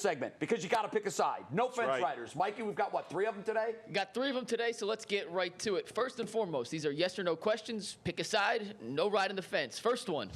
segment because you got to pick a side. No fence right. riders. Mikey, we've got, what, 3 of them today? Got 3 of them today, so let's get right to it. First and foremost, these are yes or no questions. Pick a side, no riding the fence. First one,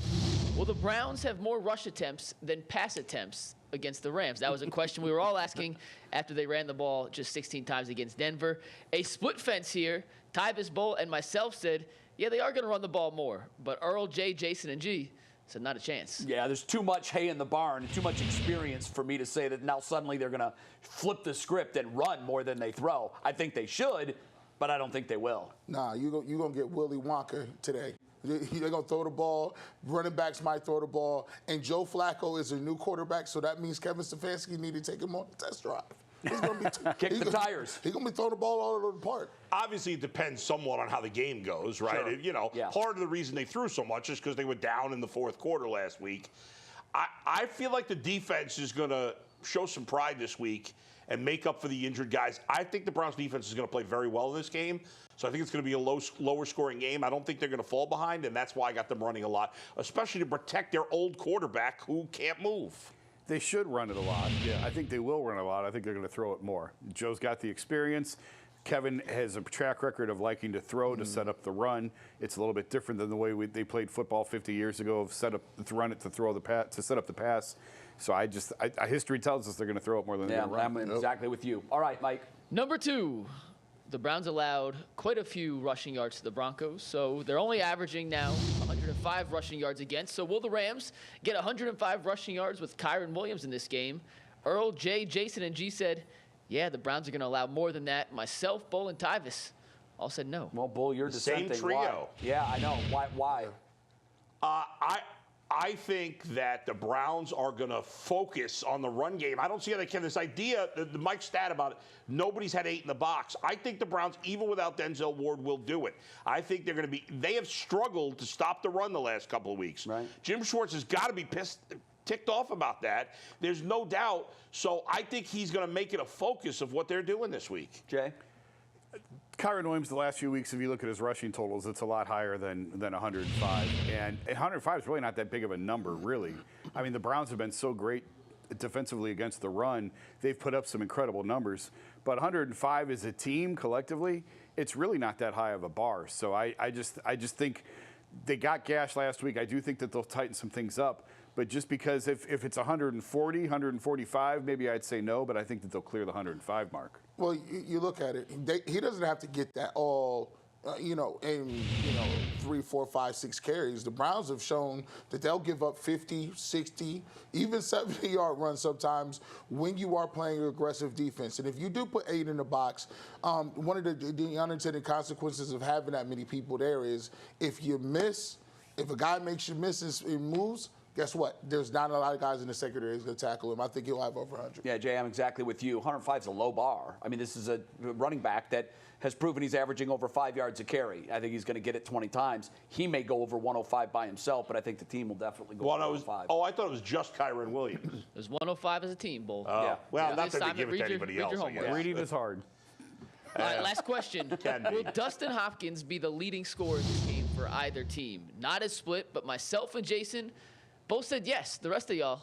will the Browns have more rush attempts than pass attempts against the Rams? That was a question we were all asking after they ran the ball just 16 times against Denver. A split fence here. Tyvis, Bull, and myself said, yeah, they are going to run the ball more. But Earl, Jay, Jason, and G said not a chance. Yeah, there's too much hay in the barn and too much experience for me to say that now suddenly they're going to flip the script and run more than they throw. I think they should, but I don't think they will. Nah, you're going to get Willy Wonka today. They're going to throw the ball. Running backs might throw the ball. And Joe Flacco is a new quarterback, so that means Kevin Stefanski need to take him on the test drive. He's going to be kick the tires. He's going to be throwing the ball all over the park. Obviously, it depends somewhat on how the game goes, right? Sure. You know, part of the reason they threw so much is because they were down in the fourth quarter last week. I feel like the defense is going to show some pride this week and make up for the injured guys. I think the Browns defense is going to play very well in this game. So I think it's going to be a lower scoring game. I don't think they're going to fall behind, and that's why I got them running a lot, especially to protect their old quarterback who can't move. They should run it a lot. Yeah, I think they will run a lot. I think they're going to throw it more. Joe's got the experience. Kevin has a track record of liking to throw to set up the run. It's a little bit different than the way they played football 50 years ago of to run it to throw the pass to set up the pass. So history tells us they're going to throw it more than they're going to run. I'm exactly with you. All right, Mike. Number 2. The Browns allowed quite a few rushing yards to the Broncos, so they're only averaging now 105 rushing yards against. So will the Rams get 105 rushing yards with Kyren Williams in this game? Earl, Jay, Jason, and G said, yeah, the Browns are going to allow more than that. Myself, Bull, and Tyvis all said no. Well, Bull, you're dissenting. Same trio. Why? Yeah, I know. Why? I think that the Browns are going to focus on the run game. I don't see how they can. This idea, the Mike stat about it, nobody's had 8 in the box. I think the Browns, even without Denzel Ward, will do it. I think they're going to be. They have struggled to stop the run the last couple of weeks. Right. Jim Schwartz has got to be ticked off about that. There's no doubt. So I think he's going to make it a focus of what they're doing this week. Jay? Kyren Williams, the last few weeks, if you look at his rushing totals, it's a lot higher than 105. And 105 is really not that big of a number, really. I mean, the Browns have been so great defensively against the run. They've put up some incredible numbers. But 105 as a team, collectively, it's really not that high of a bar. So I just think they got gashed last week. I do think that they'll tighten some things up. But just because if it's 140, 145, maybe I'd say no, but I think that they'll clear the 105 mark. Well, you look at it. He doesn't have to get that all, in 3, 4, 5, 6 carries. The Browns have shown that they'll give up 50, 60, even 70-yard runs sometimes when you are playing aggressive defense. And if you do put 8 in the box, one of the unintended consequences of having that many people there is if you miss, if a guy makes you miss and moves, guess what? There's not a lot of guys in the secondary who's going to tackle him. I think he'll have over 100. Yeah, Jay, I'm exactly with you. 105 is a low bar. I mean, this is a running back that has proven he's averaging over 5 yards a carry. I think he's going to get it 20 times. He may go over 105 by himself, but I think the team will definitely go over 105. I thought it was just Kyren Williams. It was 105 as a team, Bull. Yeah. Well, not that they give it to anybody else, I guess. Reading is hard. All right, last question. Will Dustin Hopkins be the leading scorer in this game for either team? Not as split, but myself and Jason both said yes. The rest of y'all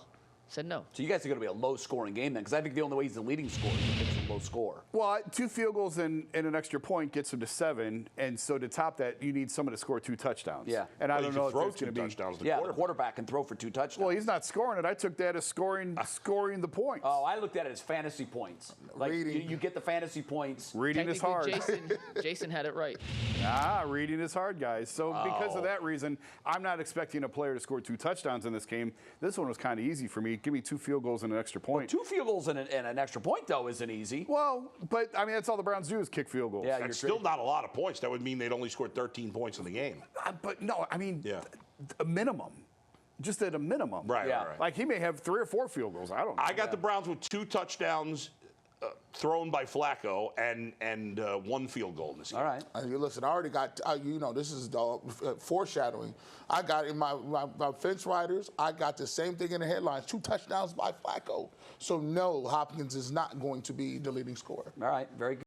said no. So you guys are going to be a low-scoring game then, because I think the only way he's the leading scorer is if it's a low score. Well, 2 field goals and an extra point gets him to 7, and so to top that, you need someone to score 2 touchdowns. Yeah. And I don't know if throw it's going 2 to be touchdowns. The quarterback can throw for 2 touchdowns. Well, he's not scoring it. I took that as scoring the points. Oh, I looked at it as fantasy points. Like you get the fantasy points. Reading is hard. Jason had it right. Reading is hard, guys. So because of that reason, I'm not expecting a player to score 2 touchdowns in this game. This one was kind of easy for me. Give me 2 field goals and an extra point. Well, 2 field goals and an extra point, though, isn't easy. Well, but, I mean, that's all the Browns do is kick field goals. Yeah, That's still not a lot of points. That would mean they'd only scored 13 points in the game. But, no, I mean, a minimum. Just at a minimum. Right. Like, he may have 3 or 4 field goals. I don't know. I got the Browns with 2 touchdowns thrown by Flacco and 1 field goal in this game. All right. Listen, I already got, this is foreshadowing. I got in my fence riders, I got the same thing in the headlines, 2 touchdowns by Flacco. So, no, Hopkins is not going to be the leading scorer. All right, very good.